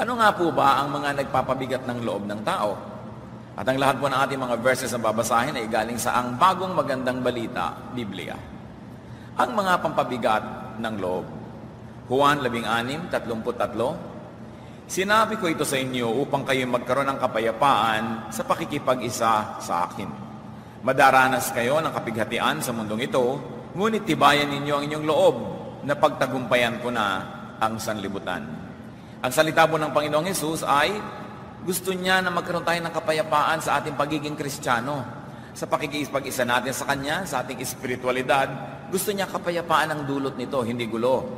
Ano nga po ba ang mga nagpapabigat ng loob ng tao? At ang lahat po ng ating mga verses na babasahin ay galing sa ang bagong magandang balita, Biblia. Ang mga pampabigat ng loob. Juan 16:33. Sinabi ko ito sa inyo upang kayo magkaroon ng kapayapaan sa pakikipag-isa sa akin. Madaranas kayo ng kapighatian sa mundong ito, ngunit tibayan ninyo ang inyong loob na pagtagumpayan ko na ang sanlibutan. Ang salita po ng Panginoong Hesus ay gusto niya na magkaroon tayo ng kapayapaan sa ating pagiging Kristiyano. Sa pakikipag-isa natin sa Kanya, sa ating espiritualidad, gusto niya kapayapaan ang dulot nito, hindi gulo.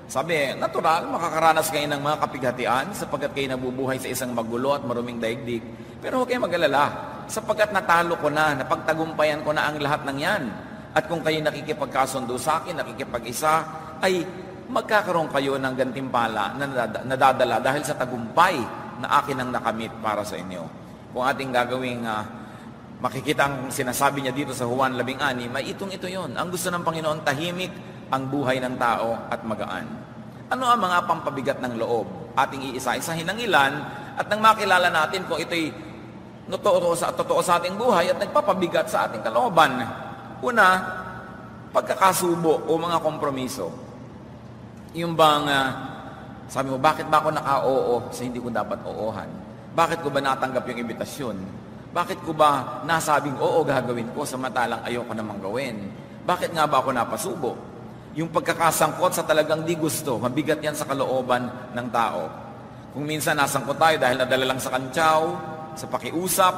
Sabi, natural, makakaranas kayo ng mga kapighatian sapagkat kayo nabubuhay sa isang magulo at maruming daigdig. Pero huwag kayong mag-alala, sapagkat natalo ko na, napagtagumpayan ko na ang lahat ng yan. At kung kayo nakikipagkasundo sa akin, nakikipag-isa, ay magkakaroon kayo ng gantimpala na nadadala dahil sa tagumpay na akin ang nakamit para sa inyo. Kung ating gagawing makikita ang sinasabi niya dito sa Juan 16, may ito yon. Ang gusto ng Panginoon, tahimik ang buhay ng tao at magaan. Ano ang mga pampabigat ng loob? Ating iisa-isahin ng ilan at nang makilala natin kung ito'y totoo sa ating buhay at nagpapabigat sa ating kalooban. Una, pagkakasubo o mga kompromiso. Yung bang sabi mo, bakit ba ako naka-oo sa hindi ko dapat oohan? Bakit ko ba natanggap yung imbitasyon? Bakit ko ba nasabing oo gagawin ko samantalang ayoko namang gawin? Bakit nga ba ako napasubo? Yung pagkakasangkot sa talagang di gusto, mabigat yan sa kalooban ng tao. Kung minsan nasangkot tayo dahil nadala lang sa kantsaw, sa pakiusap,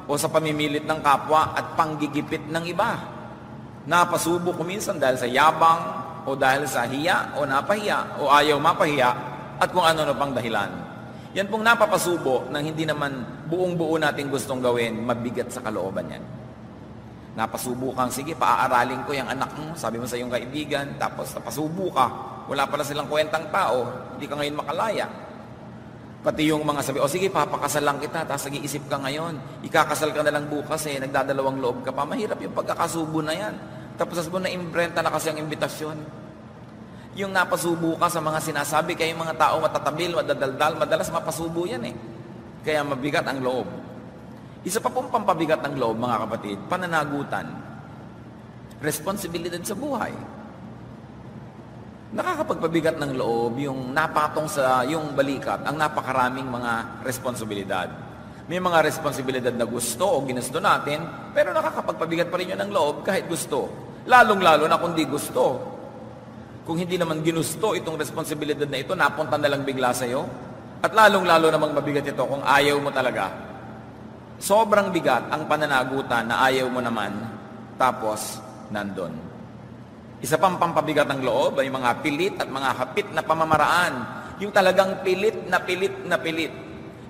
o sa pamimilit ng kapwa at panggigipit ng iba. Napasubo ko minsan dahil sa yabang, o dahil sa hiya, o napahiya, o ayaw mapahiya, at kung ano pang dahilan. Yan pong napapasubo nang hindi naman buong-buo natin gustong gawin, mabigat sa kalooban yan. Napasubo kang, sige, paaaralin ko yung anak mo, sabi mo sa iyong kaibigan, tapos napasubo ka, wala pala silang kwentang tao, hindi ka ngayon makalaya. Pati yung mga sabi, sige, papakasal lang kita, tapos nag-iisip ka ngayon, ikakasal ka na lang bukas nagdadalawang loob ka pa, mahirap yung pagkakasubo na yan. Tapos sabi mo, na-imprenta na kasi ang imbitasyon. Yung napasubo ka sa mga sinasabi, kaya yung mga tao matatabil, madadaldal, madalas mapasubo yan Kaya mabigat ang loob. Isa pa pong pampabigat ng loob, mga kapatid, pananagutan. Responsibilidad sa buhay. Nakakapagpabigat ng loob yung napatong sa yung balikat, ang napakaraming mga responsibilidad. May mga responsibilidad na gusto o ginusto natin, pero nakakapagpabigat pa rin yun ng loob kahit gusto. Lalong-lalo na kung di gusto. Kung hindi naman ginusto itong responsibilidad na ito, napunta na lang bigla sa'yo. At lalong-lalo namang mabigat ito kung ayaw mo talaga. Sobrang bigat ang pananagutan na ayaw mo naman, tapos nandun. Isa pang pampabigat ng loob ay mga pilit at mga hapit na pamamaraan. Yung talagang pilit na pilit na pilit.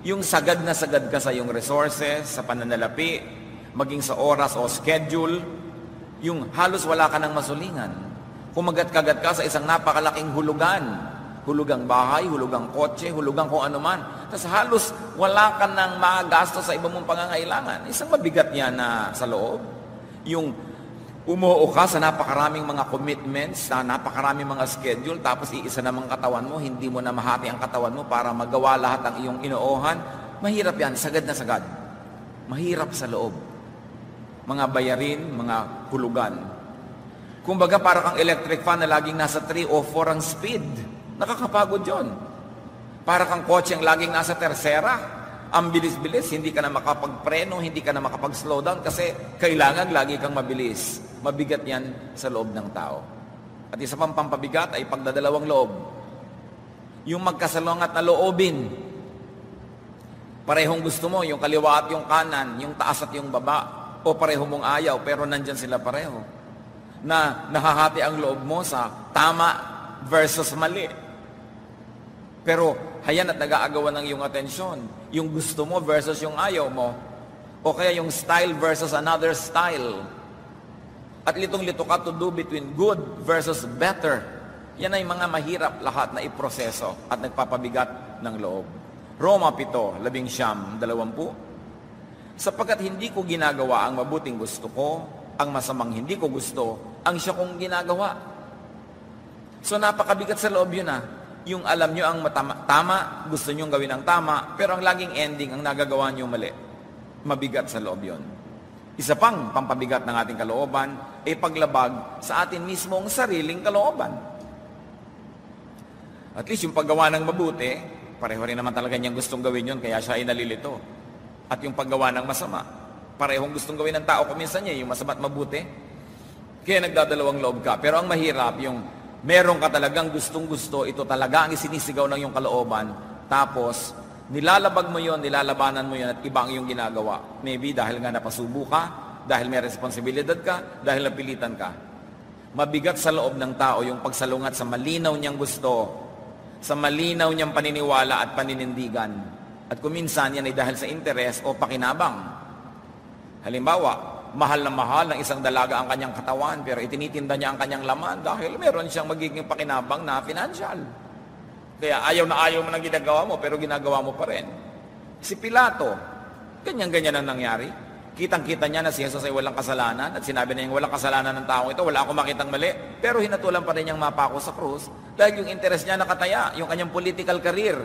Yung sagad na sagad ka sa iyong resources, sa pananalapi, maging sa oras o schedule, yung halos wala ka ng masulingan. Kumagat-kagat ka sa isang napakalaking hulugan. Hulugang bahay, hulugang kotse, hulugang kung ano man. Tapos halos wala ka ng magasto sa ibang mong pangangailangan. Isang mabigat yan na sa loob. Yung umuo ka sa napakaraming mga commitments, sa napakaraming mga schedule, tapos iisa namang katawan mo, hindi mo na mahati ang katawan mo para magawa lahat ang iyong inoohan. Mahirap yan, sagad na sagad. Mahirap sa loob. Mga bayarin, mga hulugan. Kumbaga para kang electric fan na laging nasa 3 o 4 ang speed. Nakakapagod yun. Para kang kotse ang laging nasa tercera. Ang bilis-bilis, hindi ka na makapagpreno, hindi ka na makapag-slow down kasi kailangan lagi kang mabilis. Mabigat yan sa loob ng tao. At isa pang pampabigat ay pagdadalawang loob. Yung magkasalungat na loobin. Parehong gusto mo, yung kaliwa at yung kanan, yung taas at yung baba, o pareho mong ayaw, pero nandyan sila pareho. Na nahahati ang loob mo sa tama versus mali. Pero hayan at nag-aagawan ng iyong atensyon. Yung gusto mo versus yung ayaw mo. O kaya yung style versus another style. At litong-lito ka to do between good versus better. Yan ay mga mahirap lahat na iproseso at nagpapabigat ng loob. Roma 7:19-20. Sapagkat hindi ko ginagawa ang mabuting gusto ko, ang masamang hindi ko gusto, ang siya kong ginagawa. So napakabigat sa loob yun yung alam nyo ang tama, gusto nyo gawin ang tama, pero ang laging ending, ang nagagawa nyo mali. Mabigat sa loob yon. Isa pang pampabigat ng ating kalooban ay paglabag sa atin mismo ang sariling kalooban. At least yung paggawa ng mabuti, pareho rin naman talaga niyang gustong gawin yun, kaya siya ay nalilito. At yung paggawa ng masama, parehong gustong gawin ng tao kuminsan niya, yung masama at mabuti. Kaya nagdadalawang loob ka. Pero ang mahirap, yung meron ka talagang gustong-gusto, ito talaga ang isinisigaw ng iyong kalooban, tapos nilalabag mo yon, nilalabanan mo yon, at iba ang iyong ginagawa. Maybe dahil nga napasubo ka, dahil may responsibilidad ka, dahil napilitan ka. Mabigat sa loob ng tao yung pagsalungat sa malinaw niyang gusto, sa malinaw niyang paniniwala at paninindigan. At kuminsan yan ay dahil sa interes o pakinabang. Halimbawa, mahal na mahal ng isang dalaga ang kanyang katawan, pero itinitinda niya ang kanyang laman dahil meron siyang magiging pakinabang na financial. Kaya ayaw na ayaw mo ng ginagawa mo, pero ginagawa mo pa rin. Si Pilato, ganyan-ganyan ang nangyari. Kitang-kita niya na si Jesus ay walang kasalanan at sinabi na niyang walang kasalanan ng taong ito, wala akong makitang mali. Pero hinatulan pa rin niyang mapako sa krus dahil yung interes niya nakataya, yung kanyang political career.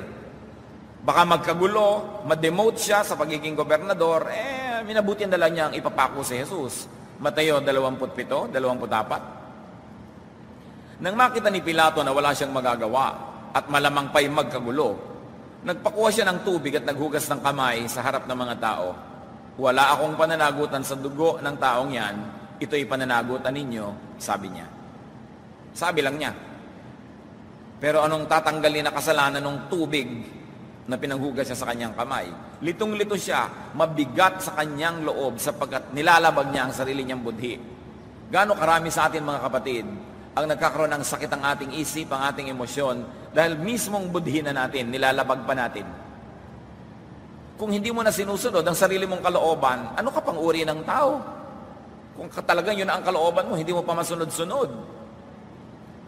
Baka magkagulo, ma-demote siya sa pagiging gobernador, minabutin na lang niya ang ipapako si Jesus. Mateo 27, 24. Nang makita ni Pilato na wala siyang magagawa at malamang pa'y magkagulo, nagpakuha siya ng tubig at naghugas ng kamay sa harap ng mga tao. Wala akong pananagutan sa dugo ng taong yan, ito'y pananagutan ninyo, sabi niya. Sabi lang niya. Pero anong tatanggalin na kasalanan ng tubig na pinanghugas siya sa kanyang kamay? Litong-lito siya, mabigat sa kanyang loob sapagkat nilalabag niya ang sarili niyang budhi. Gaano karami sa atin mga kapatid ang nagkakaroon ng sakit ang ating isip, ang ating emosyon dahil mismong budhi na natin, nilalabag pa natin. Kung hindi mo na sinusunod ang sarili mong kalooban, ano ka pang uri ng tao? Kung talagang yun ang kalooban mo, hindi mo pa masunod-sunod.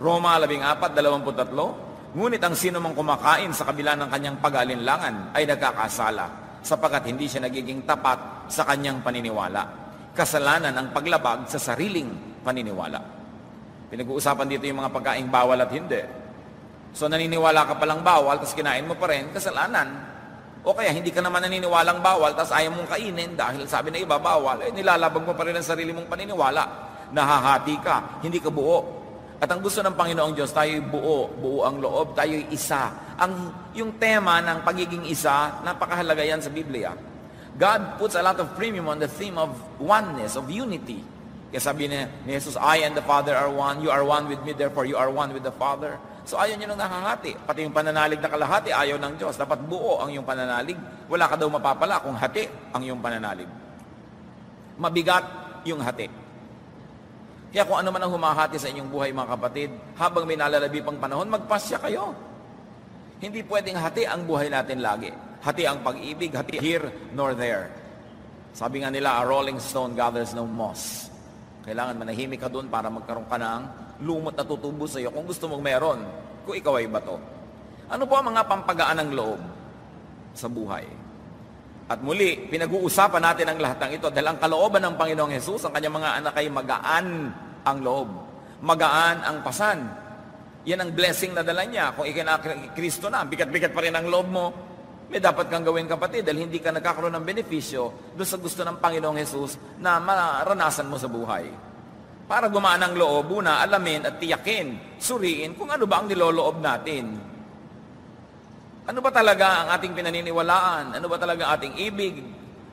Roma 14:23, ngunit ang sino mang kumakain sa kabila ng kanyang pag-alinlangan ay nagkakasala, sapagkat hindi siya nagiging tapat sa kanyang paniniwala. Kasalanan ang paglabag sa sariling paniniwala. Pinag-uusapan dito yung mga pagkaing bawal at hindi. So naniniwala ka palang bawal, tapos kinain mo pa rin, kasalanan. O kaya hindi ka naman naniniwalang bawal, tapos ayaw mong kainin dahil sabi na iba bawal, nilalabag mo pa rin ang sarili mong paniniwala. Nahahati ka, hindi ka buo. At ang gusto ng Panginoong Diyos, tayo'y buo, buo ang loob, tayo'y isa. Yung tema ng pagiging isa, napakahalaga yan sa Biblia. God puts a lot of premium on the theme of oneness, of unity. Kaya sabi ni Jesus, I and the Father are one, you are one with me, therefore you are one with the Father. So ayaw niya nung nahahati. Pati yung pananalig na kalahati, ayaw ng Diyos. Dapat buo ang iyong pananalig. Wala ka daw mapapala kung hati ang iyong pananalig. Mabigat yung hati. Kaya kung ano man ang humahati sa inyong buhay mga kapatid, habang may nalalabi pang panahon, magpasya kayo. Hindi pwedeng hati ang buhay natin lagi. Hati ang pag-ibig, hati here nor there. Sabi nga nila, a rolling stone gathers no moss. Kailangan manahimik ka doon para magkaroon ka ng lumot na tutubo sa iyo kung gusto mong meron, kung ikaw ay bato. Ano po ang mga pampagaan ng loob sa buhay? At muli, pinag-uusapan natin ang lahat ng ito dahil ang kalooban ng Panginoong Hesus, ang kanyang mga anak ay magaan ang loob. Magaan ang pasan. Yan ang blessing na dala niya. Kung Kristo na, bigat-bigat pa rin ang loob mo, may dapat kang gawin kapatid dahil hindi ka nagkakaroon ng benepisyo doon sa gusto ng Panginoong Hesus na maranasan mo sa buhay. Para gumaan ang loob, una, alamin at tiyakin, suriin kung ano ba ang niloloob natin. Ano ba talaga ang ating pinaniniwalaan? Ano ba talaga ang ating ibig?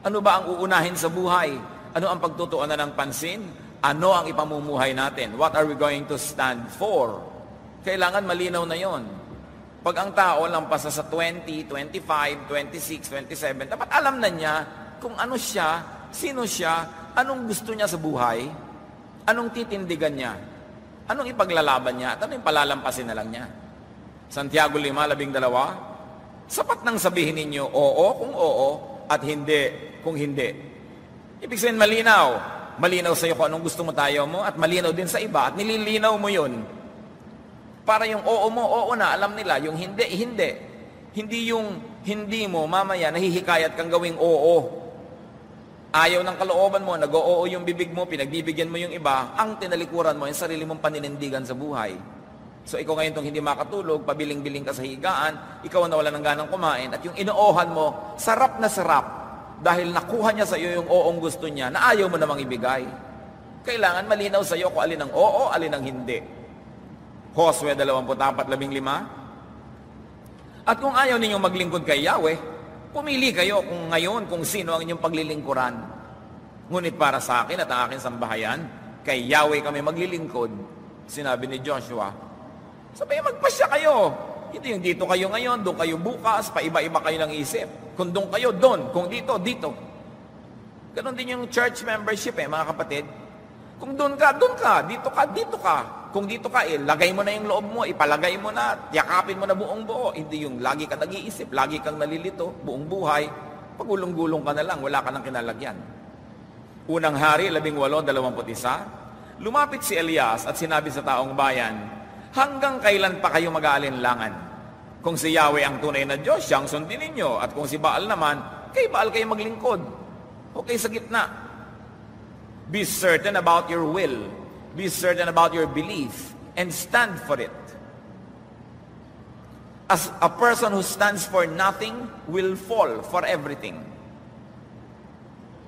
Ano ba ang uunahin sa buhay? Ano ang pagtutuunan ng pansin? Ano ang ipamumuhay natin? What are we going to stand for? Kailangan malinaw na yon. Pag ang tao lampas sa 20, 25, 26, 27, dapat alam na niya kung ano siya, sino siya, anong gusto niya sa buhay, anong titindigan niya, anong ipaglalaban niya, at anong palalampasin na lang niya. Santiago 5:12, sapat nang sabihin ninyo oo kung oo at hindi kung hindi. Ibig sabihin malinaw. Malinaw sa iyo kung anong gusto mo tayo mo at malinaw din sa iba at nililinaw mo yun. Para yung oo mo, oo na, alam nila. Yung hindi, hindi. Hindi yung hindi mo, mamaya, nahihikayat kang gawing oo. Ayaw ng kalooban mo, nag-oo yung bibig mo, pinagbibigyan mo yung iba, ang tinalikuran mo, yung sarili mong paninindigan sa buhay. So ikaw ngayon itong hindi makatulog, pabiling-biling ka sa higaan, ikaw na wala ng ganang kumain, at yung inoohan mo, sarap na sarap, dahil nakuha niya sa iyo yung oong gusto niya, na ayaw mo namang ibigay. Kailangan malinaw sa iyo kung alin ang oo, alin ang hindi. Josue 24:15. At kung ayaw ninyong maglingkod kay Yahweh, pumili kayo kung ngayon kung sino ang inyong paglilingkuran. Ngunit para sa akin at ang aking sambahayan, kay Yahweh kami maglilingkod, sinabi ni Joshua. Sabi, magpasya kayo. Hindi yung dito kayo ngayon, doon kayo bukas, paiba-iba kayo ng isip. Kung doon kayo, doon. Kung dito, dito. Ganon din yung church membership mga kapatid. Kung doon ka, doon ka. Dito ka, dito ka. Kung dito ka, lagay mo na yung loob mo, ipalagay mo na, yakapin mo na buong buo. Hindi yung lagi ka nag-iisip, lagi kang nalilito, buong buhay. Pagulong-gulong ka na lang, wala ka nang kinalagyan. Unang Hari, 18:21. Lumapit si Elias at sinabi sa taong bayan, hanggang kailan pa kayo mag-aalinlangan? Kung si Yahweh ang tunay na Diyos, siyang sundin ninyo. At kung si Baal naman, kay Baal kayo maglingkod. Okay sa gitna. Be certain about your will. Be certain about your belief. And stand for it. As a person who stands for nothing will fall for everything.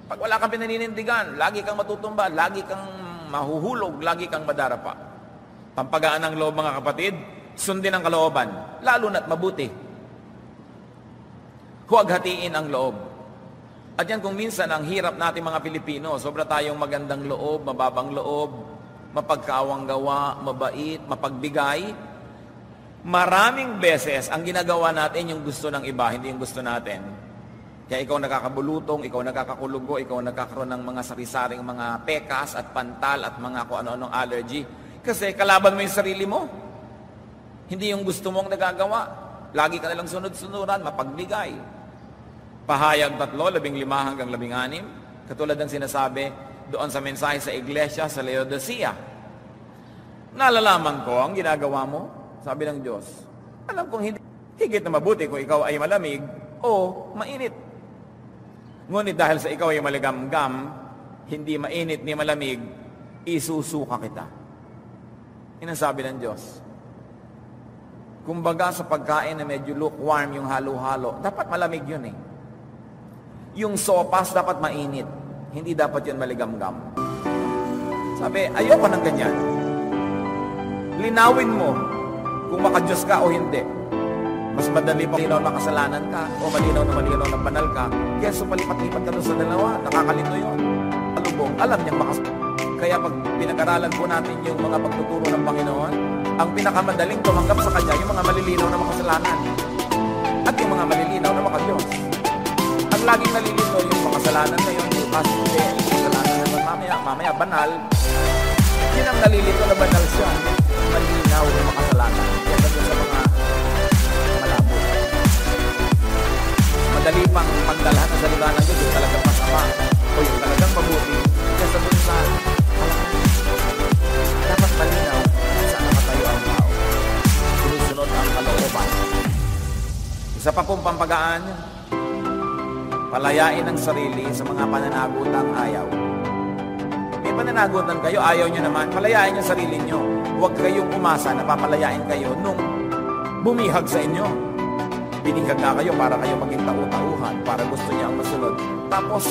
Pag wala kang pinaninindigan, lagi kang matutumba, lagi kang mahuhulog, lagi kang madarapa. Pampagaan ng loob, mga kapatid, sundin ang kalooban, lalo na't mabuti. Huwag hatiin ang loob. At yan kung minsan ang hirap natin mga Pilipino, sobra tayong magandang loob, mababang loob, mapagkaawang gawa, mabait, mapagbigay. Maraming beses ang ginagawa natin yung gusto ng iba, hindi yung gusto natin. Kaya ikaw nakakabulutong, ikaw nakakakulugo, ikaw nagkakaroon ng mga sari-saring mga pekas at pantal at mga kung ano-anong allergy. Kasi kalaban mo yung sarili mo. Hindi yung gusto mong nagagawa. Lagi ka nalang sunod-sunuran, mapagbigay. Pahayag 3:15-16. Katulad ng sinasabi doon sa mensahe sa iglesia sa Laodicea. Nalalaman ko ang ginagawa mo, sabi ng Diyos. Alam kong higit na mabuti kung ikaw ay malamig o mainit. Ngunit dahil sa ikaw ay maligamgam, hindi mainit ni malamig, isusuka kita. Yan ang sabi ng Diyos. Kumbaga sa pagkain na medyo lukewarm yung halo-halo, dapat malamig yun Yung sopas dapat mainit, hindi dapat yun maligamgam. Sabi, ayoko ng ganyan. Linawin mo kung makadiyos ka o hindi. Mas madali pa malinaw na kasalanan ka o malinaw na banal ka, kaya palipat-lipat ka doon sa dalawa, nakakalito yun. Alubong, alam niyang Kaya pag pinag-aralan po natin yung mga pagtuturo ng Panginoon, ang pinakamadaling tumanggap sa Kanya yung mga malilinaw na makasalanan at yung mga malilinaw na makadiyos. Ang laging nalilito yung makasalanan na yun, yung hindi, kasalanan naman mamaya banal. Yun ang nalilito na banal siya, malinaw na makasalanan. Kaya sa mga malabo. Madali pang pagdalhan sa salita ng Diyos, yung talagang masama o yung talagang mabuti. Kaya sa bunsa, dapat malinaw saan nakatayo ang tao. Sunod-sunod ang kalooban. Isa pa pong pampagaan, palayain ang sarili sa mga pananagutang ayaw. May pananagutan kayo, ayaw nyo naman, palayain yung sarili nyo. Huwag kayong umasa na papalayain kayo nung bumihag sa inyo. Binihag na kayo para kayo maging tau-tauhan, para gusto niya ang masunod. Tapos,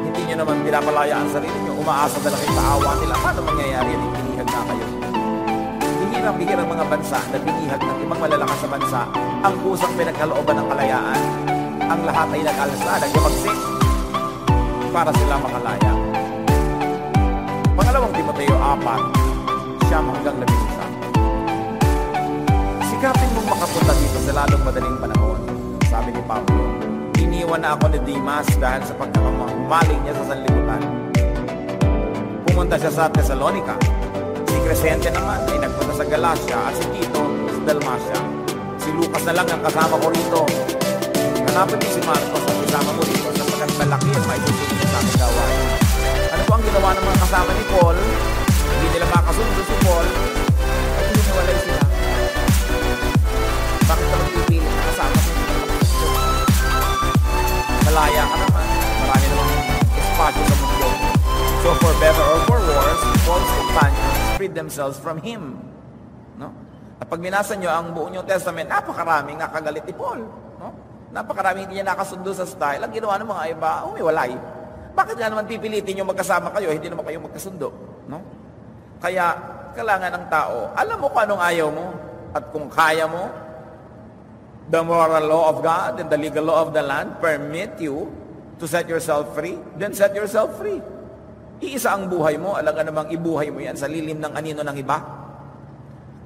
hindi nyo naman pinapalaya ang sarili nyo, umaasa na lang sa awa nila. Paano mangyayari yan? Binihag na kayo. Bihirang mga bansa na binihag ng ibang malalakas sa bansa ang kusang pinagkalooban ng kalayaan. Ang lahat ay nag-alsa, nagyapagsik para sila makalaya. Pangalawang Timoteo 4:9. Sikapin mong makapunta dito sa lalong madaling panahon. Sabi ni Pablo, iniwan na ako ni Dimas dahil sa pagkakamaling niya sa sanlibutan. Pumunta siya sa Thessalonica. Si Crescente naman ay nagpunta sa Galacia at si Tito sa Dalmacia. Si Lucas na lang ang kasama ko rito. Hanapin mo si Marcos at kasama mo rito sa pagkakalaki at maisusunod sa aking gawain. Ano po ang ginawa ng mga kasama ni Paul? Hindi nila makasundo si Paul at hindi nawalay sila. Bakit ka magpipili na kasama si malaya ka naman. Marami namang espasyo sa mundo. So for better or for worse, Paul's companions freed themselves from him. At pag binasa nyo ang buong New Testament, napakaraming nakagalit ni Paul. No? Napakaraming hindi niya nakasundo sa style. Ang ginawa ng mga iba, umiwalay. Bakit nga naman pipilitin nyo magkasama kayo, hindi naman kayo magkasundo? No? Kaya, kailangan ng tao, alam mo kung anong ayaw mo, at kung kaya mo, the moral law of God and the legal law of the land permit you to set yourself free, then set yourself free. Iisa ang buhay mo, alam ka namang ibuhay mo yan sa lilim ng anino ng iba.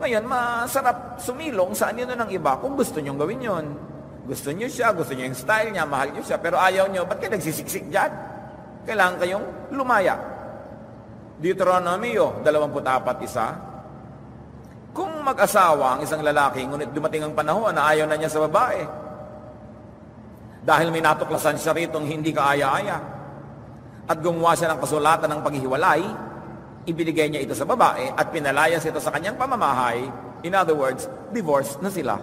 Ngayon, masarap sumilong sa anino ng iba kung gusto nyong gawin yon. Gusto nyo siya, gusto nyo yung style niya, mahal nyo siya, pero ayaw nyo, ba't kayo nagsisiksik dyan? Kailangan kayong lumaya. Deuteronomio 24:1. Kung mag-asawa ang isang lalaki, ngunit dumating ang panahon na ayaw na niya sa babae, dahil may natuklasan siya ritong hindi kaaya-aya, at gumawa siya ng kasulatan ng paghihiwalay, ibinigay niya ito sa babae at pinalayas ito sa kanyang pamamahay. In other words, divorce na sila.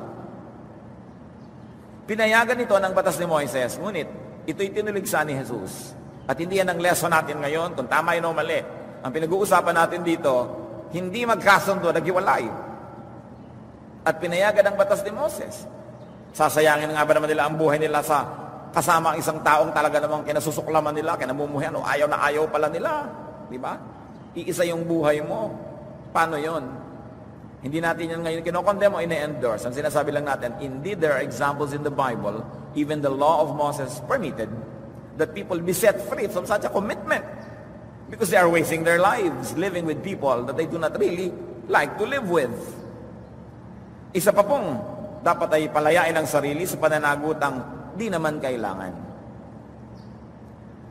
Pinayagan ito ng batas ni Moises, ngunit ito'y tinuligsa ni Jesus. At hindi yan ang lesson natin ngayon, kung tama yun o mali. Ang pinag-uusapan natin dito, hindi magkasundo, naghiwalay. At pinayagan ng batas ni Moses. Sasayangin nga ba naman nila ang buhay nila sa kasama ang isang taong talaga namang kinasusuklaman nila, kinamumuhian, o ayaw na ayaw pala nila. Di ba? Iisa yung buhay mo. Paano yon? Hindi natin yan ngayon kinokondem o ine-endorse. Ang sinasabi lang natin, indeed there are examples in the Bible, even the law of Moses permitted, that people be set free from such a commitment. Because they are wasting their lives living with people that they do not really like to live with. Isa pa pong dapat ay palayain ang sarili sa pananagutang di naman kailangan.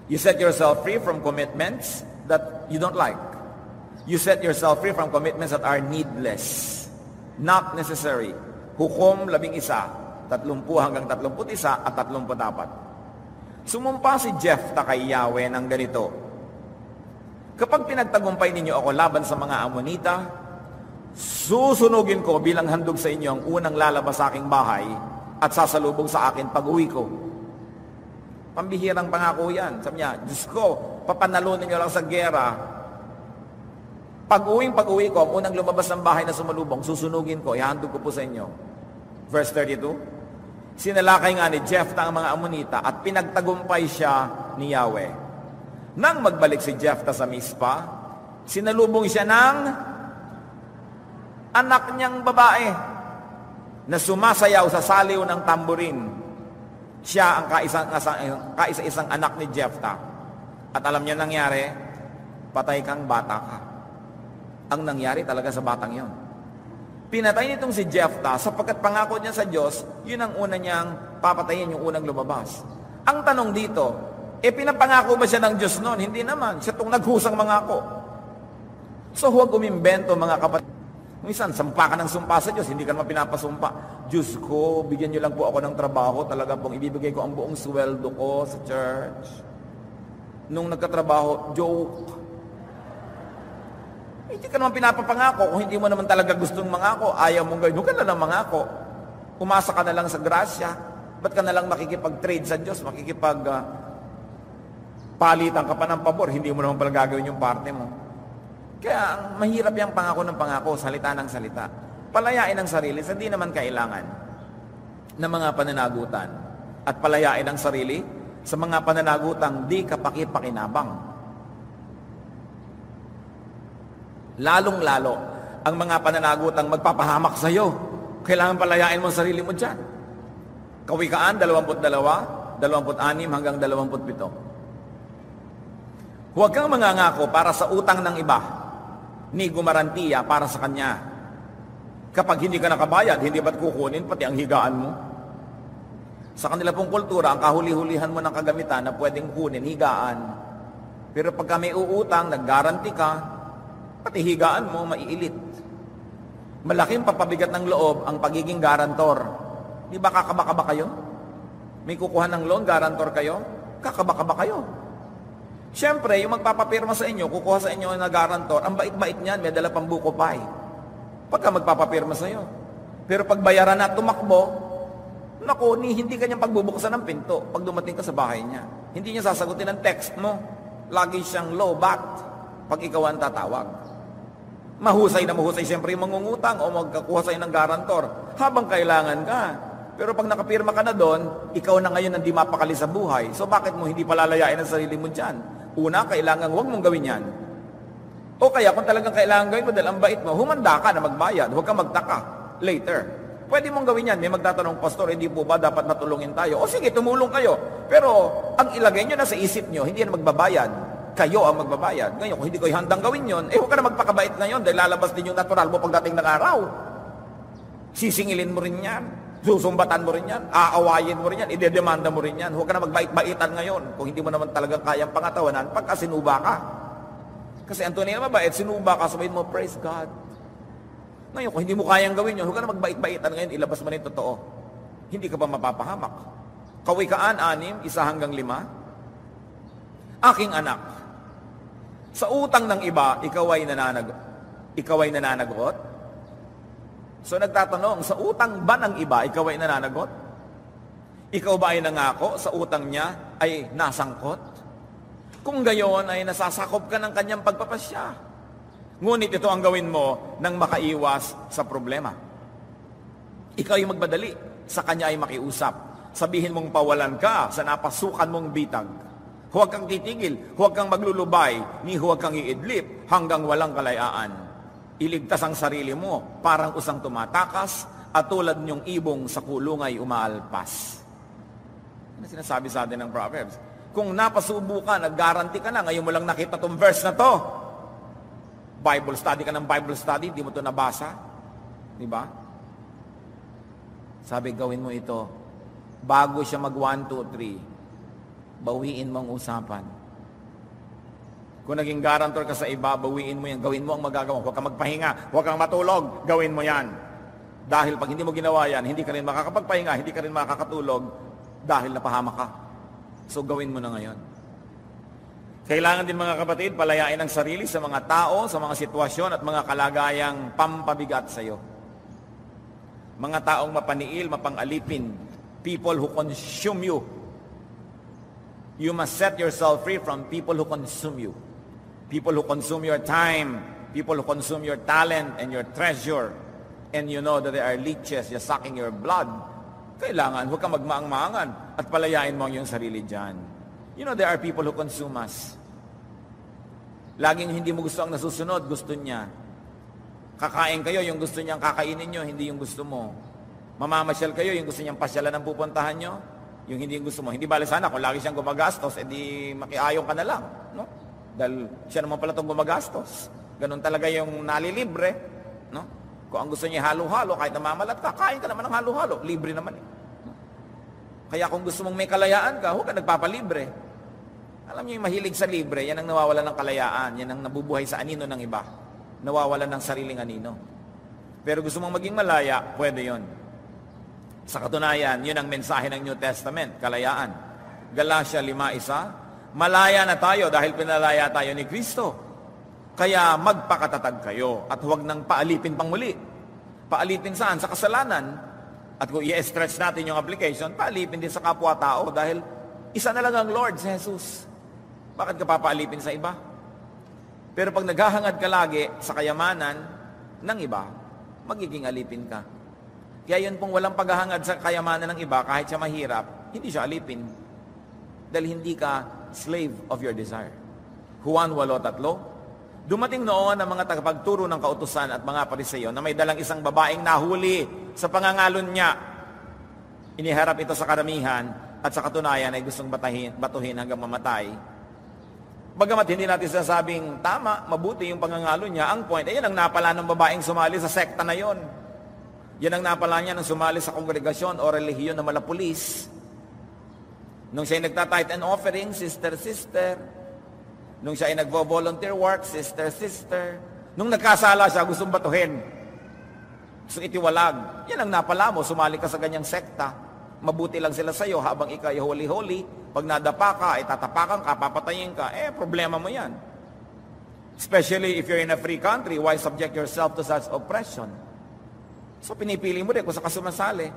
You set yourself free from commitments that you don't like. You set yourself free from commitments that are needless, not necessary. Hukom 11, 30 hanggang 31 at 34. Sumumpa si Jephthah kay Yahweh ng ganito: kapag pinagtagumpay ninyo ako laban sa mga Amonita, susunugin ko bilang handog sa inyo ang unang lalabas sa aking bahay at sasalubong sa akin pag-uwi ko. Pambihirang pangako yan. Sabi niya, Diyos ko, papanalunin niyo lang sa gera. Pag-uwi ko, ang unang lumabas ng bahay na sumalubong, susunugin ko, ihandog ko po sa inyo. Verse 32, sinalakay nga ni Jephthah ang mga Amonita at pinagtagumpay siya ni Yahweh. Nang magbalik si Jephthah sa Mizpah, sinalubong siya ng anak niyang babae na sumasayaw sa saliw ng tamburin. Siya ang kaisa-isang anak ni Jephthah. At alam niya nangyari, patay kang bata ka. Ang nangyari talaga sa batang yon. Pinatay nitong si Jephthah sapagkat pangako niya sa Diyos, yun ang una niyang papatayin, yung unang lumabas. Ang tanong dito, pinapangako ba siya ng Diyos noon? Hindi naman. Siya itong naghusang mangako. So huwag umimbento mga kapatid. Minsan, sumpa ka ng sumpa sa Diyos, hindi ka naman pinapasumpa. Diyos ko, bigyan niyo lang po ako ng trabaho, talaga pong ibibigay ko ang buong sweldo ko sa church. Nung nagkatrabaho, joke. Hindi ka naman pinapapangako kung hindi mo naman talaga gustong mangako. Ayaw mong gawin, huwag ka na lang mangako. Umasa ka na lang sa grasya. Ba't ka na lang makikipag-trade sa Diyos, palitan ka pa ng pabor, hindi mo naman pala gagawin yung parte mo. Kaya mahirap yung pangako ng pangako, salita ng salita. Palayain ang sarili sa di naman kailangan ng mga pananagutan. At palayain ang sarili sa mga pananagutang di kapaki-pakinabang. Lalong-lalo ang mga pananagutang magpapahamak sa iyo. Kailangan palayain mo ang sarili mo dyan. Kawikaan 22, 26 hanggang 27. Huwag kang mangangako para sa utang ng iba, ni gumarantiya para sa kanya. Kapag hindi ka nakabayad, hindi ba't kukunin pati ang higaan mo? Sa kanila pong kultura, ang kahuli-hulihan mo ng kagamitan na pwedeng kunin, higaan. Pero pagka may uutang, naggaranti ka, pati higaan mo, maiilit. Malaking papabigat ng loob ang pagiging garantor. Di ba kakaba-kaba kayo? May kukuha ng loan, garantor kayo? Kakaba-kaba kayo. Siyempre, yung magpapapirma sa inyo, kukuha sa inyo na garantor, ang bait-bait niyan, may dala pang buko pie. Pagka magpapapirma sa iyo. Pero pag bayaran na tumakbo, naku, hindi kanyang pagbubuksan ng pinto pag dumating ka sa bahay niya. Hindi niya sasagutin ang text mo. Lagi siyang low bat pag ikaw ang tatawag. Mahusay na mahusay siyempre yung mangungutang o magkakuha sa'yo ng garantor habang kailangan ka. Pero pag nakapirma ka na doon, ikaw na ngayon ang di mapakali sa buhay. So bakit mo hindi palalayain ang sarili mo dyan? Una, kailangan huwag mong gawin yan. O kaya kung talagang kailangan gawin mo dahil ang bait mo, humanda ka na magbayad. Huwag kang magtaka later. Pwede mong gawin yan. May magtatanong, Pastor, hindi po ba dapat natulungin tayo? O sige, tumulong kayo. Pero ang ilagay nyo na sa isip nyo, hindi yan magbabayad. Kayo ang magbabayad. Ngayon, kung hindi kayo handang gawin yun, huwag ka na magpakabait ngayon dahil lalabas din yung natural mo pagdating ng araw. Sisingilin mo rin yan. Susumbatan mo rin yan. Aawayin mo rin yan. Idedemanda mo rin yan. Huwag ka na magbait-baitan ngayon kung hindi mo naman talagang kayang pangatawanan pagka sinuba ka. Kasi ang tunay na mabait, sinuba ka, sabihin mo, praise God. Ngayon, kung hindi mo kayang gawin yun, huwag ka na magbait-baitan ngayon, ilabas mo na yung totoo. Hindi ka pa mapapahamak. Kawikaan 6, 1-5. Aking anak, sa utang ng iba, ikaw ay nananagot? So nagtatanong, sa utang ba ng iba, ikaw ay nananagot? Ikaw ba ay nangako sa utang niya ay nasangkot? Kung gayon ay nasasakop ka ng kanyang pagpapasya. Ngunit ito ang gawin mo nang makaiwas sa problema. Ikaw ay magmadali, sa kanya ay makiusap. Sabihin mong pawalan ka sa napasukan mong bitag. Huwag kang titigil, huwag kang maglulubay, ni huwag kang iidlip hanggang walang kalayaan. Iligtas ang sarili mo, parang usang tumatakas, at tulad niyong ibong sa kulungay umaalpas. Ano sinasabi sa atin ng Proverbs? Kung napasubo ka, nag-guarantee ka na, ngayon mo lang nakita tong verse na to. Bible study ka ng Bible study, di mo to nabasa. Di ba? Sabi, gawin mo ito. Bago siya mag 1, 2, 3, bawiin mo ang usapan. Kung naging guarantor ka sa iba, bawiin mo yan. Gawin mo ang magagawa. Huwag kang magpahinga. Huwag kang matulog. Gawin mo yan. Dahil pag hindi mo ginawa yan, hindi ka rin makakapagpahinga, hindi ka rin makakatulog dahil napahamak ka. So gawin mo na ngayon. Kailangan din mga kapatid, palayain ang sarili sa mga tao, sa mga sitwasyon at mga kalagayang pampabigat sa iyo. Mga taong mapaniil, mapangalipin, people who consume you. You must set yourself free from people who consume you. People who consume your time, people who consume your talent and your treasure, and you know that they are leeches, just sucking your blood. Kailangan, huwag kang magmaang-maangan at palayain mo ang iyong sarili dyan. You know, there are people who consume us. Laging hindi mo gusto ang nasusunod, gusto niya. Kakain kayo, yung gusto niyang kakainin nyo, hindi yung gusto mo. Mamamasyal kayo, yung gusto niyang pasyalan ang pupuntahan nyo, yung hindi yung gusto mo. Hindi bale sana, kung lagi siyang gumagastos, edi makiayong ka na lang. No? Dahil siya naman pala itong gumagastos. Ganun talaga yung nalilibre. No? Kung ang gusto niya halo-halo, kahit namamalat ka, kain ka naman ng halo-halo. Libre naman eh. No? Kaya kung gusto mong may kalayaan ka, huwag ka nagpapalibre. Alam niyo yung mahilig sa libre, yan ang nawawalan ng kalayaan. Yan ang nabubuhay sa anino ng iba. Nawawalan ng sariling anino. Pero gusto mong maging malaya, pwede yon. Sa katunayan, yun ang mensahe ng New Testament, kalayaan. Galatia 5:1, malaya na tayo dahil pinalaya tayo ni Kristo. Kaya magpakatatag kayo at huwag nang paalipin pang muli. Paalipin saan? Sa kasalanan. At kung i-stretch natin yung application, paalipin din sa kapwa-tao dahil isa na lang ang Lord, si Jesus. Bakit ka papaalipin sa iba? Pero pag naghahangad ka lagi sa kayamanan ng iba, magiging alipin ka. Kaya yun pong walang paghahangad sa kayamanan ng iba, kahit siya mahirap, hindi siya alipin. Dahil hindi ka slave of your desire. Juan 8:3, dumating noon ang mga tagapagturo ng kautusan at mga Pariseo na may dalang isang babaeng nahuli sa pangangalon niya. Iniharap ito sa karamihan at sa katunayan ay gustong batuhin hanggang mamatay. Bagamat hindi natin sasabing tama, mabuti yung pangangalo niya, ang point, yan ang napala ng babaeng sumali sa sekta na yon. Yan ang napala niya nang sumali sa kongregasyon o relihiyon na malapulis. Nung siya ay nagta-tithe and offering, sister. Nung siya ay nagvo-volunteer work, sister. Nung nagkasala siya, gustong batuhin. Gustong itiwalag. Yan ang napala mo, sumali ka sa ganyang sekta. Mabuti lang sila sa'yo habang ikaw ay holy-holy. Pag nadapa ka, ay tatapakan ka, papatayin ka, problema mo yan. Especially if you're in a free country, why subject yourself to such oppression? So pinipili mo rin kung sa kasumasali.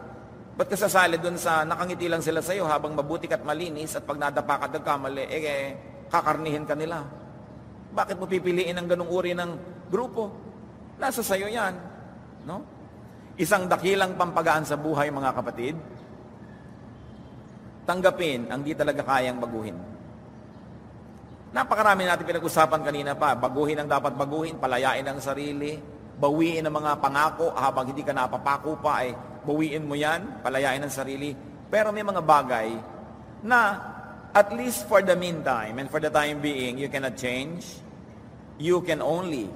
Ba't ka sasali dun sa nakangiti lang sila sa'yo habang mabuti ka't malinis at pag nadapa ka nagkamali, kakarnihin ka nila. Bakit mo pipiliin ang ganung uri ng grupo? Nasa sayo yan. No? Isang dakilang pampagaan sa buhay, mga kapatid, tanggapin ang di talaga kayang baguhin. Napakarami natin pinag-usapan kanina pa. Baguhin ang dapat baguhin, palayain ang sarili, bawiin ang mga pangako habang hindi ka napapako pa, ay bawiin mo yan, palayain ang sarili. Pero may mga bagay na at least for the meantime and for the time being, you cannot change. You can only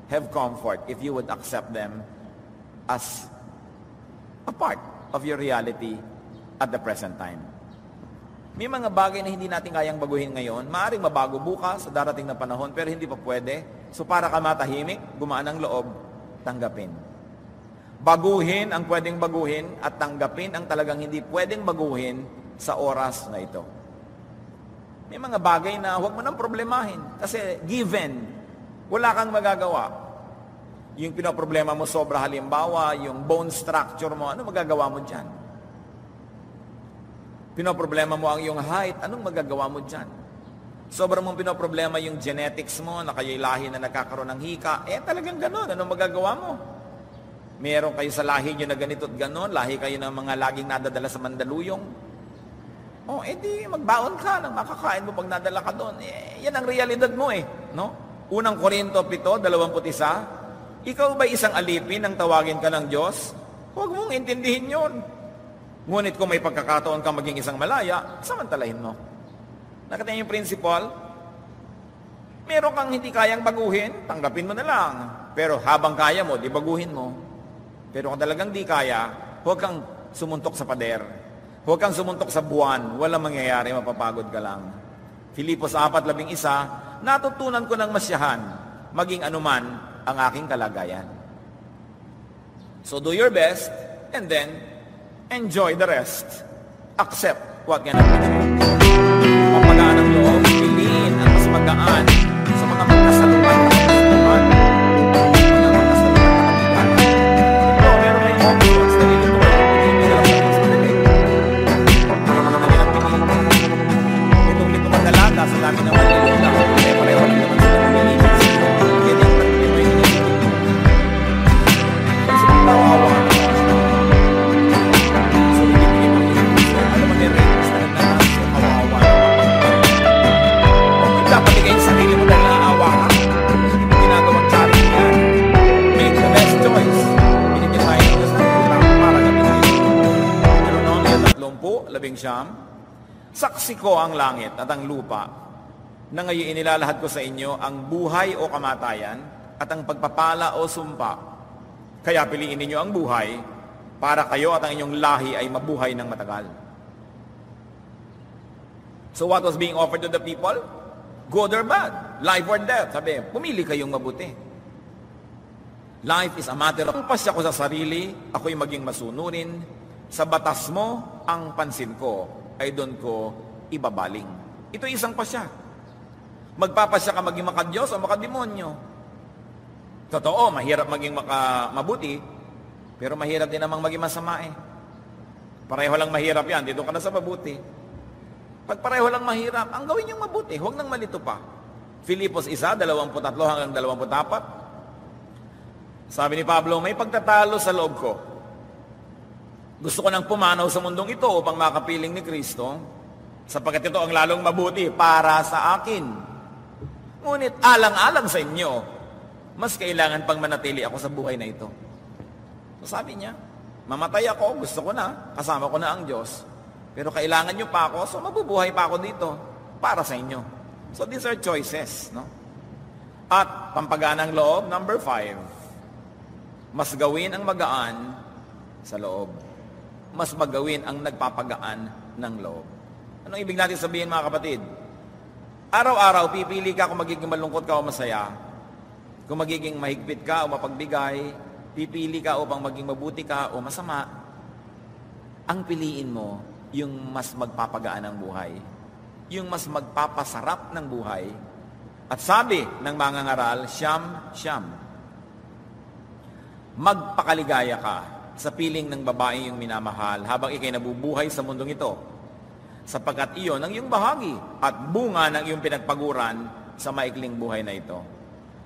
have comfort if you would accept them as a part of your reality at the present time. May mga bagay na hindi natin kayang baguhin ngayon, maaaring mabago bukas sa darating na panahon, pero hindi pa pwede. So para ka matahimik, gumaan ang loob, tanggapin. Baguhin ang pwedeng baguhin at tanggapin ang talagang hindi pwedeng baguhin sa oras na ito. May mga bagay na huwag mo nang problemahin kasi given, wala kang magagawa. Yung pinoproblema mo sobra, halimbawa, yung bone structure mo, ano magagawa mo dyan? Pinoproblema mo ang iyong height, anong magagawa mo dyan? Sobrang mong pinoproblema yung genetics mo, na kayo'y lahi na nagkakaroon ng hika, talagang ganon, anong magagawa mo? Meron kayo sa lahi nyo na ganito at ganon, lahi kayo ng mga laging nadadala sa Mandaluyong. Di magbaon ka ng makakain mo pag nadala ka doon. Yan ang realidad mo no? Unang Korinto 7:21, ikaw ba isang alipin nang tawagin ka ng Diyos? Huwag mong intindihin yun. Ngunit kung may pagkakataon ka maging isang malaya, samantalahin mo. Nakita niyo yung principle? Meron kang hindi kayang baguhin, tanggapin mo na lang. Pero habang kaya mo, di baguhin mo. Pero kung talagang di kaya, huwag kang sumuntok sa pader. Huwag kang sumuntok sa buwan. Walang mangyayari, mapapagod ka lang. Filipos 4:11, natutunan ko ng masyahan, maging anuman ang aking kalagayan. So do your best, and then enjoy the rest. Accept what cannot be changed. Pampagaan ng loob, piliin ang mas magaan sa mga magkasalupan ng kasalupan. Mga magkasalupan na kapigan. Meron may options na nilito. Hindi ka lang sa madali. Hindi mo na nilang pinili. Itong litong dalaga sa dami ng malilula. Pareho lang naman sila pumili. Yan yung pagpili mo yung pinili. Kasi kung tawawa, patigay sa sarili mo dahil naawa ka. Hindi mo ginagawang charity yan. Make the best choice. Binigyan tayo ng Diyos ng kulang para gamitin. Deuteronomy 30:19, saksi ko ang langit at ang lupa na ngayon inilalahad ko sa inyo ang buhay o kamatayan at ang pagpapala o sumpa. Kaya piliin ninyo ang buhay para kayo at ang inyong lahi ay mabuhay ng matagal. So what was being offered to the people? Good or bad, life or death. Sabi, pumili kayong mabuti. Life is a matter of, pasya ko sa sarili, ako'y maging masunurin. Sa batas mo, ang pansin ko ay doon ko ibabaling. Ito isang pasya. Magpapasya ka maging makadiyos o makademonyo. Totoo, mahirap maging mabuti, pero mahirap din namang maging masama Pareho lang mahirap yan, dito ka na sa mabuti. Pag pareho lang mahirap, ang gawin niyong mabuti, huwag nang malito pa. Filipos 1:23-24. Sabi ni Pablo, may pagtatalo sa loob ko. Gusto ko nang pumanaw sa mundong ito upang makapiling ni Kristo, sapagkat ito ang lalong mabuti para sa akin. Ngunit alang-alang sa inyo, mas kailangan pang manatili ako sa buhay na ito. So sabi niya, mamatay ako, gusto ko na, kasama ko na ang Diyos. Pero kailangan nyo pa ako, so mabubuhay pa ako dito para sa inyo. So these are choices, no? At pampagaan ng loob, number 5, mas gawin ang magaan sa loob. Mas magawin ang nagpapagaan ng loob. Anong ibig natin sabihin, mga kapatid? Araw-araw, pipili ka kung magiging malungkot ka o masaya. Kung magiging mahigpit ka o mapagbigay, pipili ka upang maging mabuti ka o masama. Ang piliin mo, yung mas magpapagaan ng buhay, yung mas magpapasarap ng buhay. At sabi ng mga ngaral, siyam, magpakaligaya ka sa piling ng babae yung minamahal habang ikay nabubuhay sa mundong ito, sapagkat iyon ang iyong bahagi at bunga ng iyong pinagpaguran sa maikling buhay na ito.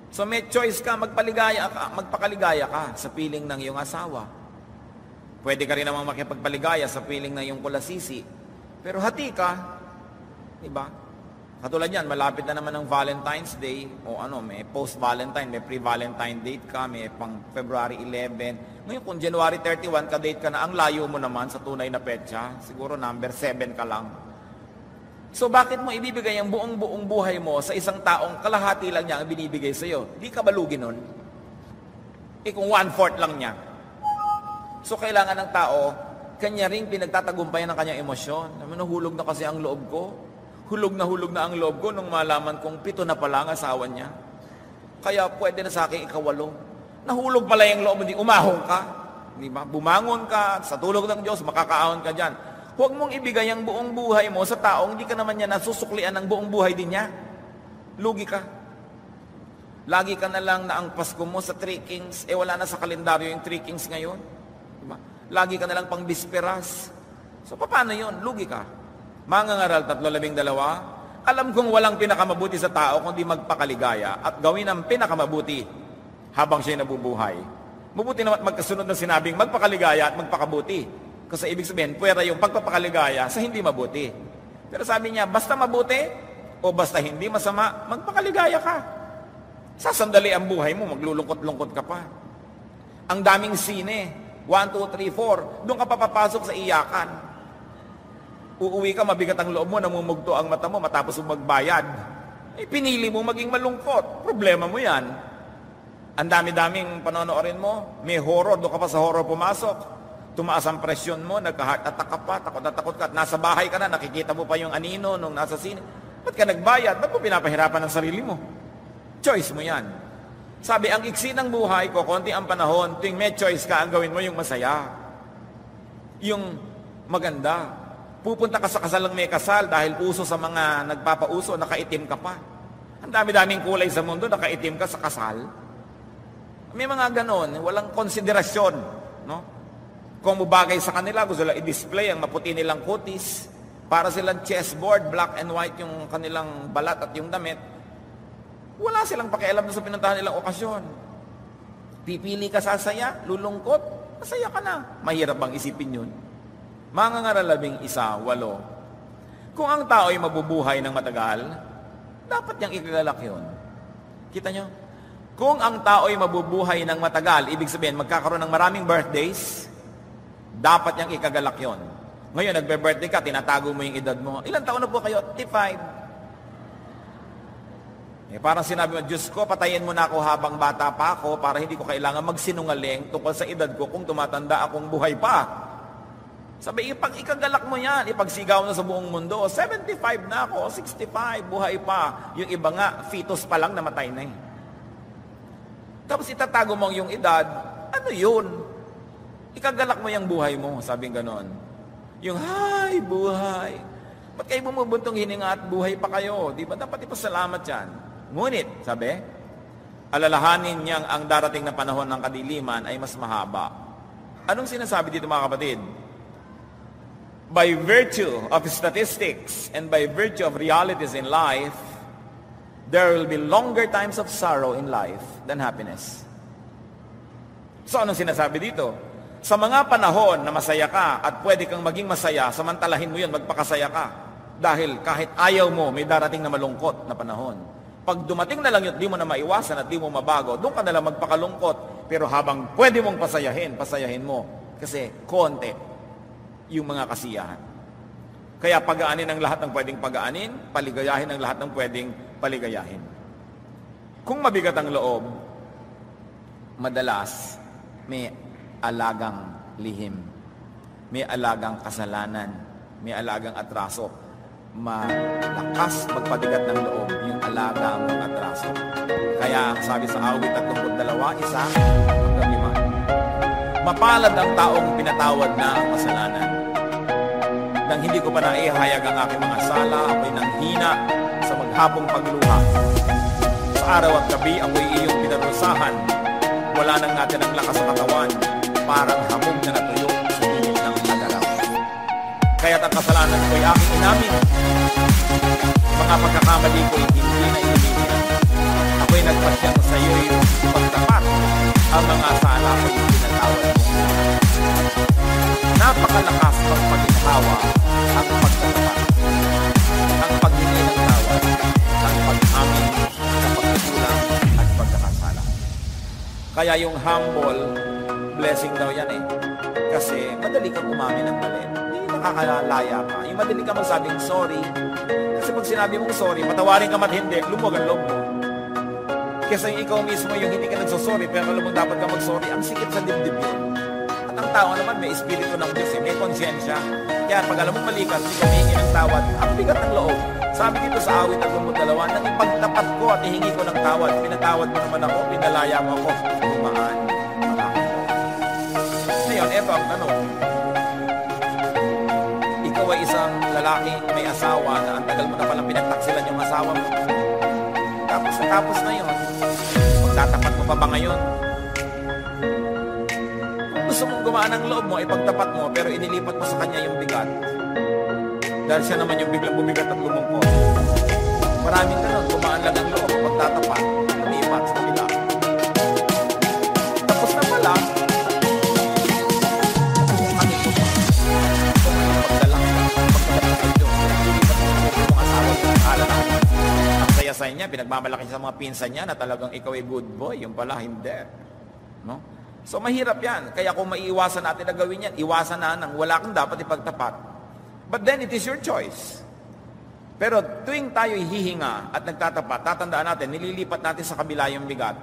So may choice ka, magpakaligaya ka sa piling ng iyong asawa. Pwede ka rin namang makipagpaligaya sa piling ng iyong kulasisi. Pero hati ka, di ba? Katulad yan, malapit na naman ang Valentine's Day, o may post-Valentine, may pre-Valentine date ka, may pang February 11. Ngayon, kung January 31, ka-date ka na, ang layo mo naman sa tunay na petsa, siguro number 7 ka lang. So, bakit mo ibibigay ang buong buhay mo sa isang taong kalahati lang niya ang binibigay sa iyo? Di ka balugi nun? Kung 1/4 lang niya. So, kailangan ng tao, kanya rin pinagtatagumpayan ng kanyang emosyon. Nahulog na kasi ang loob ko. Hulog na ang loob ko nung malaman kong 7 na pala ang asawa niya. Kaya pwede na sa akin ikawalo. Nahulog pala yung loob, hindi umahon ka. Di ba? Bumangon ka, sa tulog ng Diyos, makakaahon ka dyan. Huwag mong ibigay ang buong buhay mo sa taong hindi ka naman niya nasusuklian ng buong buhay din niya. Lugi ka. Lagi ka na lang na ang Pasko mo sa 3 Kings, wala na sa kalendaryo yung 3 Kings ngayon. Di ba? Lagi ka na lang pang bisperas. So, paano yun? Lugi ka. Mangangaral 3:12, alam kong walang pinakamabuti sa tao kundi magpakaligaya at gawin ang pinakamabuti habang siya'y nabubuhay. Mabuti naman magkasunod na sinabing magpakaligaya at magpakabuti. Kasi ibig sabihin, pwera yung pagpapakaligaya sa hindi mabuti. Pero sabi niya, basta mabuti o basta hindi masama, magpakaligaya ka. Sasandali ang buhay mo, maglulungkot-lungkot ka pa. Ang daming sine, 1, 2, 3, 4, doon ka papapasok sa iyakan. Uuwi ka, mabigat ang loob mo, namumugto ang mata mo matapos magbayad. Pinili mo maging malungkot. Problema mo yan. Ang dami-daming panonoorin mo, may horror, doon ka pa sa horror pumasok. Tumaas ang presyon mo, nagka-heart attack ka pa, takot na takot ka, at nasa bahay ka na, nakikita mo pa yung anino nung nasa sine. Ba't ka nagbayad? Ba't mo pinapahirapan ang sarili mo? Choice mo yan. Sabi, ang iksi ng buhay ko, konti ang panahon, tuwing may choice ka, ang gawin mo yung masaya. Yung maganda. Pupunta ka sa kasalang may kasal dahil uso sa mga nagpapauso, nakaitim ka pa. Ang dami-daming kulay sa mundo, nakaitim ka sa kasal. May mga ganon, walang konsiderasyon. No? Kung mabagay sa kanila, gusto lang i-display ang maputi nilang kutis, para silang chessboard, black and white yung kanilang balat at yung damit. Wala silang pakialam sa pinuntahan nilang okasyon. Pipili ka sa saya, lulungkot, masaya ka na. Mahirap bang isipin yun? Mangangaral 11:8. Kung ang tao ay mabubuhay ng matagal, dapat niyang ikagalak yun. Kita nyo? Kung ang tao ay mabubuhay ng matagal, ibig sabihin, magkakaroon ng maraming birthdays, dapat niyang ikagalak yun. Ngayon, nagbe-birthday ka, tinatago mo yung edad mo. Ilang taon na po kayo? 35. Parang sinabi mo, Diyos ko, patayin mo na ako habang bata pa ako para hindi ko kailangan magsinungaling tungkol sa edad ko kung tumatanda akong buhay pa. Sabi, ikagalak mo yan, ipagsigaw na sa buong mundo. 75 na ako, 65, buhay pa. Yung iba nga, fetus pa lang, namatay na eh. Tapos itatago mo yung edad, ano yun? Ikagalak mo yung buhay mo, sabing ganon. Yung, hi, buhay. Ba't kayo bumubuntong hininga at buhay pa kayo? Di ba dapat ipasalamat yan? Ngunit, sabi, alalahanin niyang ang darating na panahon ng kadiliman ay mas mahaba. Anong sinasabi dito mga kapatid? By virtue of statistics and by virtue of realities in life, there will be longer times of sorrow in life than happiness. So, anong sinasabi dito? Sa mga panahon na masaya ka at pwede kang maging masaya, samantalahin mo yun, magpakasaya ka. Dahil kahit ayaw mo, may darating na malungkot na panahon. Pag dumating na lang yun, di mo na maiwasan at di mo mabago, doon ka na lang magpakalungkot. Pero habang pwede mong pasayahin mo. Kasi konti yung mga kasiyahan. Kaya pagaanin ang lahat ng pwedeng pagaanin, paligayahin ang lahat ng pwedeng paligayahin. Kung mabigat ang loob, madalas may alagang lihim, may alagang kasalanan, may alagang atraso. Malakas magpabigat ng loob yung alaga mong atraso. Kaya sabi sa awit 32, 1-5, mapalad ang taong pinatawad na ang kasalanan. Nang hindi ko pa naihayag ang aking mga sala, ako'y nanghina sa maghapong pagluha. Sa araw at gabi, ako'y iyong pinarusahan. Wala nang natin ang lakas sa katawan, parang hamog na natuyo sa init ng agaraw. Kaya't ang kasalanan ko'y aking inamin. Mga pagkakamali ko'y hindi na inilingan. Ako'y nagpasya sa iyo'y pagtapat ang mga sala ko'y pinatawad mo. Napakalakas ng pagkitawa ang pagtatapat, ang paghingi ng tawad, ang pag-amin sa pagkukulang at pagkakasala. Kaya yung humble, blessing daw yan eh. Kasi madali kang umamin ng mali. Hindi nakakalaya ka. Yung madali ka magsabing sorry. Kasi pag sinabi mong sorry, patawarin ka mat hindi, lumuwag ang loob mo. Kasi yung ikaw mismo yung hindi ka nagsosorry, pero alam mo dapat ka mag-sorry, ang sikip sa dibdib yun. At ang tao naman may espiritu ng Diyos, may konsyensya. Kaya pag alam mo mali ka, hindi ka humingi ng tawad, ang bigat ng loob. Sabi dito sa awit at 22, nang ipagtapat ko at ihingi ko ng tawad, pinatawad mo naman ako, pinalaya mo ako, gumaan ang aking loob. Ngayon, eto ang tanong. Ikaw ay isang lalaki may asawa na ang tagal mo na palang pinagtaksilan yung asawa mo. Tapos na yun, magtatapat mo pa ba ngayon? Kung gusto mong gumaan ang loob mo, ipagtapat mo, pero inilipat mo sa kanya yung bigat. Dahil siya naman yung biglang bumigat at lumungkot. Maraming ganun, gumaan lang ang loob, pagtatapat, lumipat sa kabila. Tapos na pala, kanito pa. Kung ano pagdalang, pagdalang sa Diyos, inilipat mo yung asawa yung alanan. Sa niya, pinagmamalaki sa mga pinsan niya na talagang ikaw ay good boy, yung pala hindi. No? So mahirap yan. Kaya kung maiiwasan natin na gawin yan, iwasan na nang wala kang dapat ipagtapat. But then it is your choice. Pero tuwing tayo hihinga at nagtatapat, tatandaan natin, nililipat natin sa kabila yung bigat.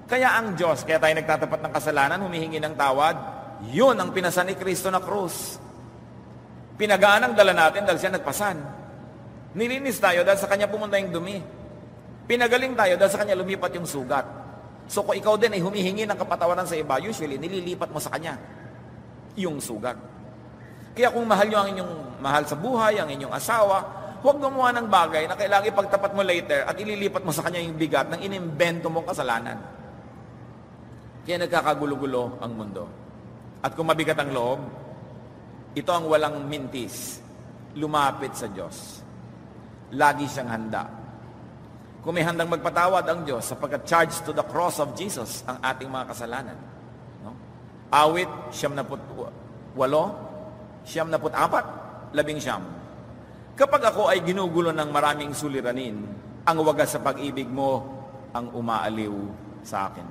Kaya ang Diyos, kaya tayo nagtatapat ng kasalanan, humihingi ng tawad, yun ang pinasan ni Kristo na krus. Pinagaan ang dala natin dahil siya nagpasan. Nilinis tayo dahil sa kanya pumunta yung dumi. Pinagaling tayo dahil sa kanya lumipat yung sugat. So kung ikaw din ay humihingi ng kapatawaran sa iba, usually nililipat mo sa kanya yung sugat. Kaya kung mahal nyo ang inyong mahal sa buhay, ang inyong asawa, huwag gumawa ng bagay na kailangan ipagtapat mo later at ililipat mo sa kanya yung bigat ng inimbento mong kasalanan. Kaya nagkakagulo-gulo ang mundo. At kung mabigat ang loob, ito ang walang mintis, lumapit sa Diyos. Lagi siyang handa. Kung may handang magpatawad ang Diyos sapagkat charged to the cross of Jesus ang ating mga kasalanan. No? Awit, 78, 74, 19. Kapag ako ay ginugulo ng maraming suliranin, ang wagas sa pag-ibig mo ang umaaliw sa akin.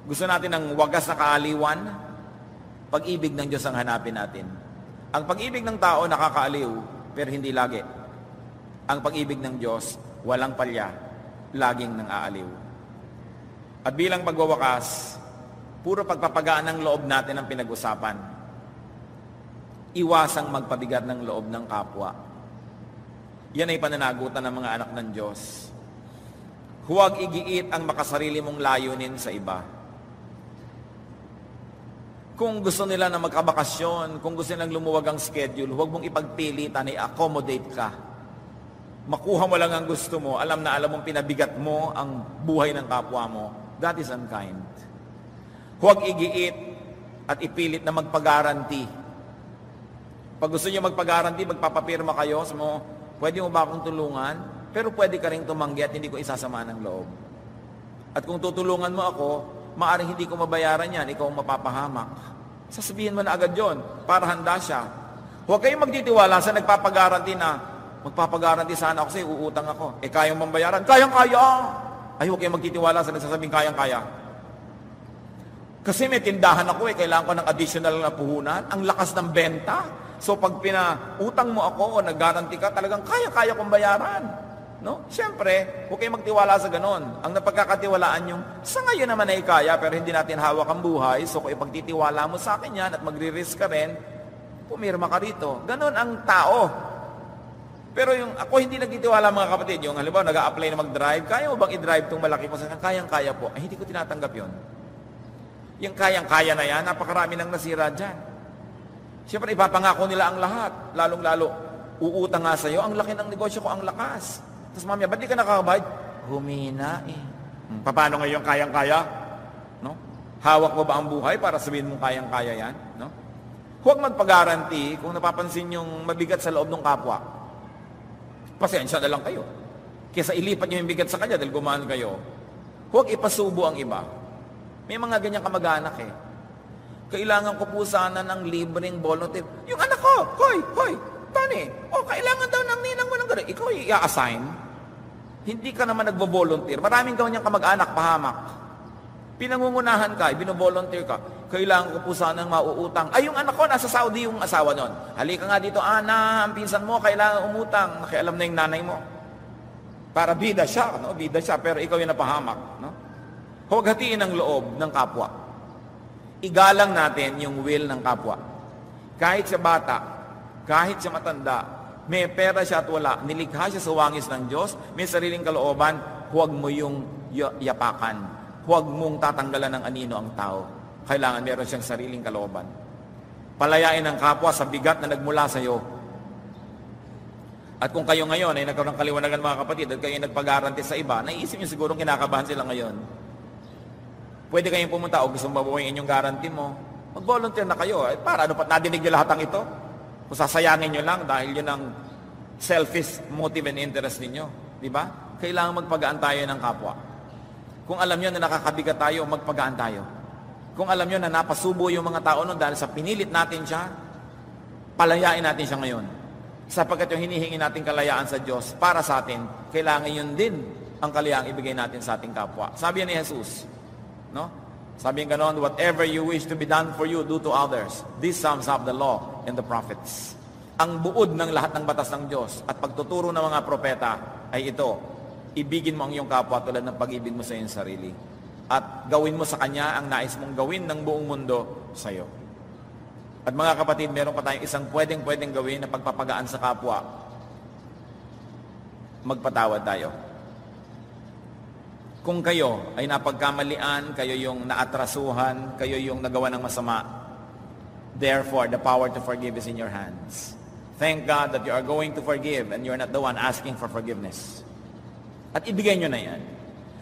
Gusto natin ng wagas na kaaliwan, pag-ibig ng Diyos ang hanapin natin. Ang pag-ibig ng tao nakakaaliw, pero hindi lagi. Ang pag-ibig ng Diyos, walang palya, laging nang aaliw. At bilang pagwawakas, puro pagpapagaan ng loob natin ang pinag-usapan. Iwasang magpabigat ng loob ng kapwa. Yan ay pananagutan ng mga anak ng Diyos. Huwag igiit ang makasarili mong layunin sa iba. Kung gusto nila na magkabakasyon, kung gusto nilang lumuwag ang schedule, huwag mong ipagpilitan, i-accommodate ka. Makuha mo lang ang gusto mo, alam na alam mong pinabigat mo ang buhay ng kapwa mo, that is unkind. Huwag igiit at ipilit na magpagaranti. Pag gusto niyo magpagaranti, magpapapirma kayo, so mo, pwede mo ba akong tulungan? Pero pwede ka rin tumanggi at hindi ko isasama ng loob. At kung tutulungan mo ako, maaring hindi ko mabayaran yan, ikaw ang mapapahamak. Sasabihin mo na agad yon para handa siya. Huwag kayong magtitiwala sa nagpapagaranti na magpapagaranti sana ako kasi uutang ako. Kayang mambayaran? Kayang-kaya! Ay, huwag kayong magtitiwala sa nagsasabing kayang-kaya. Kasi may tindahan ako kailangan ko ng additional na puhunan. Ang lakas ng benta. So pag pinautang mo ako o nag-garanti ka, talagang kaya-kaya kong bayaran. No? Siyempre, huwag kayong magtiwala sa ganon. Ang napagkakatiwalaan yung, sa ngayon naman ay kaya, pero hindi natin hawak ang buhay. So kung ipagtitiwala mo sa akin yan at magre-risk ka rin, pumirma ka rito. Ganon ang tao. Pero yung ako hindi nagtitiwala mga kapatid, yung halimbawa nag-a-apply na mag-drive, kaya mo bang i-drive itong malaki mo? Kayang-kaya po. Ay, hindi ko tinatanggap yon. Yung kayang-kaya na yan, napakarami nang nasira dyan. Siyempre, ipapangako nila ang lahat. Lalong-lalo, uutang nga sa'yo, ang laki ng negosyo ko, ang lakas. Tapos mamaya, ba't di ka nakakabayad? Humina eh. Paano ngayon kayang-kaya? No? Hawak mo ba ang buhay para sabihin mong kayang-kaya yan? No? Huwag magpagaranti kung napapansin yung mabigat sa loob ng kapwa. Pasensya na lang kayo. Kesa ilipat nyo yung bigat sa kanya dahil gumaan kayo. Huwag ipasubo ang iba. May mga ganyang kamag-anak eh. Kailangan ko po sana ng libreng volunteer. Yung anak ko, hoy, Tony, kailangan daw ng ninang mo ng gano'n. Ikaw i-assign. Hindi ka naman nagbo-volunteer. Maraming daw niyang kamag-anak, pahamak. Pinangungunahan ka, bino-volunteer ka. Kailangan ko po sana ng mauutang. Ay, yung anak ko, nasa Saudi yung asawa nun. Halika nga dito, Ana, ang pinsan mo, kailangan umutang. Nakialam na yung nanay mo. Para bida siya, no? Bida siya, pero ikaw yung napahamak. No? Huwag hatiin ang loob ng kapwa. Igalang natin yung will ng kapwa. Kahit siya bata, kahit siya matanda, may pera siya at wala, nilikha siya sa wangis ng Diyos, may sariling kalooban, huwag mo yung yapakan. Huwag mong tatanggalan ng anino ang tao. Kailangan meron siyang sariling kalooban. Palayain ang kapwa sa bigat na nagmula sa iyo. At kung kayo ngayon ay nagkaroon ng kaliwanagan mga kapatid at kayo nagpag-aranti sa iba, naisip niyo siguro kinakabahan sila ngayon. Pwede kayong pumunta o gusto mong mabuhay inyong guarantee mo. Mag-volunteer na kayo. Para ano pa, nadinig niyo lahat ang ito? Kung sasayangin nyo lang dahil yun ang selfish motive and interest ninyo. Di ba? Kailangan magpagaan tayo ng kapwa. Kung alam nyo na nakakabigat tayo, magpagaan tayo. Kung alam nyo na napasubo yung mga tao nun dahil sa pinilit natin siya, palayain natin siya ngayon. Sapagkat yung hinihingi nating kalayaan sa Diyos para sa atin, kailangan yun din ang kalayaang ibigay natin sa ating kapwa. Sabi ni Jesus, no? Sabi nga ganoon, whatever you wish to be done for you, do to others. This sums up the law and the prophets. Ang buod ng lahat ng batas ng Diyos at pagtuturo ng mga propeta ay ito, ibigin mo ang iyong kapwa tulad ng pag-ibig mo sa iyong sarili. At gawin mo sa Kanya ang nais mong gawin ng buong mundo sa iyo. At mga kapatid, meron pa tayong isang pwedeng gawin na pagpapagaan sa kapwa. Magpatawad tayo. Kung kayo ay napagkamalian, kayo yung naatrasuhan, kayo yung nagawa ng masama, therefore, the power to forgive is in your hands. Thank God that you are going to forgive and you're not the one asking for forgiveness. At ibigay nyo na yan.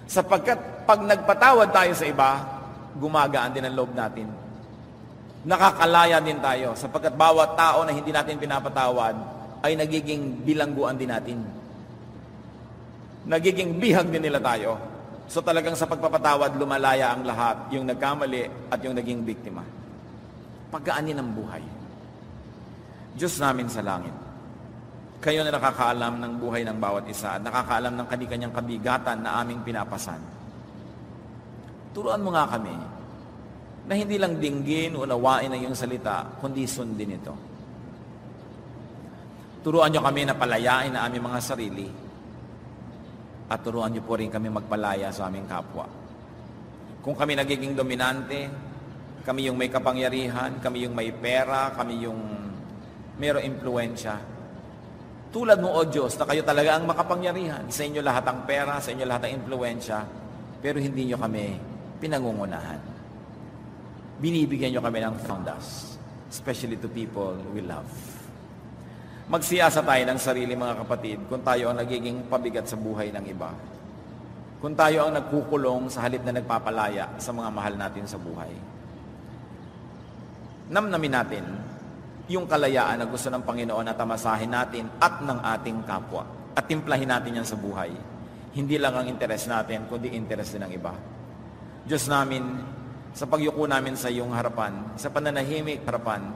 Sapagkat pag nagpatawad tayo sa iba, gumagaan din ang loob natin. Nakakalaya din tayo. Sapagkat bawat tao na hindi natin pinapatawad ay nagiging bilangguan din natin. Nagiging bihag din nila tayo. So talagang sa pagpapatawad, lumalaya ang lahat, yung nagkamali at yung naging biktima. Pagkaanin ang buhay. Diyos namin sa langit, kayo na nakakaalam ng buhay ng bawat isa at nakakaalam ng kani-kanyang kabigatan na aming pinapasan. Turuan mo nga kami na hindi lang dinggin o unawain ang iyong salita, kundi sundin ito. Turuan niyo kami na palayain na aming mga sarili at turuan niyo po rin kami magpalaya sa aming kapwa. Kung kami nagiging dominante, kami yung may kapangyarihan, kami yung may pera, kami yung mayroong impluensya. Tulad mo, O Diyos, na kayo talaga ang makapangyarihan. Sa inyo lahat ang pera, sa inyo lahat ang impluensya, pero hindi nyo kami pinangungunahan. Binibigyan nyo kami ng found us, especially to people we love. Magsiyasa tayo ng sarili, mga kapatid, kung tayo ang nagiging pabigat sa buhay ng iba. Kung tayo ang nagkukulong sa halip na nagpapalaya sa mga mahal natin sa buhay. Namnamin natin yung kalayaan na gusto ng Panginoon na tamasahin natin at ng ating kapwa. At timplahin natin yan sa buhay. Hindi lang ang interes natin, kundi interes din ng iba. Diyos namin, sa pagyuko namin sa iyong harapan, sa pananahimik harapan,